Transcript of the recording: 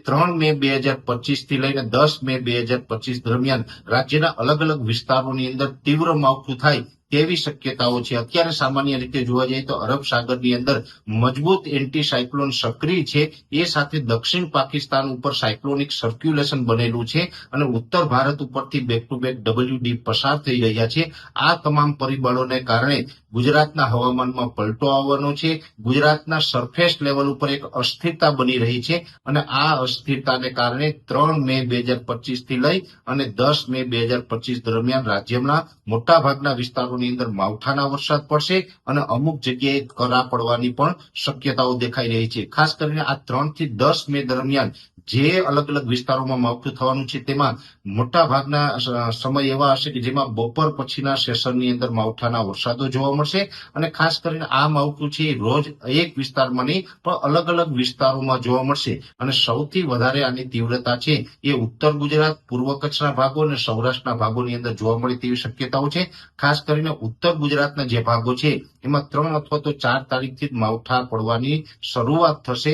3 મે 2025 થી લઈને 10 મે 2025 દરમિયાન રાજ્યના અલગ અલગ વિસ્તારોની અંદર તીવ્ર માવઠું થાય તેવી શક્યતાઓ છે। અત્યારે સામાન્ય રીતે જોવા જઈએ તો અરબ સાગરની અંદર મજબૂત એન્ટી સાયક્લોન સક્રિય છે, એ સાથે દક્ષિણ પાકિસ્તાન ઉપર સાયક્લોનિક સર્ક્યુલેશન બનેલું છે અને ઉત્તર ભારત ઉપરથી બેક ટુ બેક WD પસાર થઈ રહ્યા છે। આ તમામ પરિબળોને કારણે ગુજરાતના હવામાનમાં પલટો આવવાનો છે। ગુજરાતના સરફેસ લેવલ ઉપર એક અસ્થિરતા બની રહી છે અને આ અસ્થિરતાને કારણે 3 મે 2025 થી લઈ અને 10 મે 2025 દરમિયાન રાજ્યના મોટાભાગના વિસ્તારોની અંદર માવઠાના વરસાદ પડશે અને અમુક જગ્યાએ કરા પડવાની પણ શક્યતાઓ દેખાઈ રહી છે। ખાસ કરીને આ 3 થી 10 મે દરમિયાન જે અલગ અલગ વિસ્તારોમાં માવઠું થવાનું છે તેમાં મોટાભાગના સમય એવા હશે કે જેમાં બપોર પછીના સેશનની અંદર માવઠાના વરસાદો જોવા મળશે અને ખાસ કરીને આ માવઠું છે રોજ એક વિસ્તારમાં નહીં પણ અલગ અલગ વિસ્તારોમાં જોવા મળશે અને સૌથી વધારે આની તીવ્રતા છે એ ઉત્તર ગુજરાત, પૂર્વ કચ્છના ભાગો અને સૌરાષ્ટ્રના ભાગોની અંદર જોવા મળે તેવી શક્યતાઓ છે। ખાસ કરીને ઉત્તર ગુજરાતના જે ભાગો છે એમાં 3 અથવા તો 4 તારીખથી જ માવઠા પડવાની શરૂઆત થશે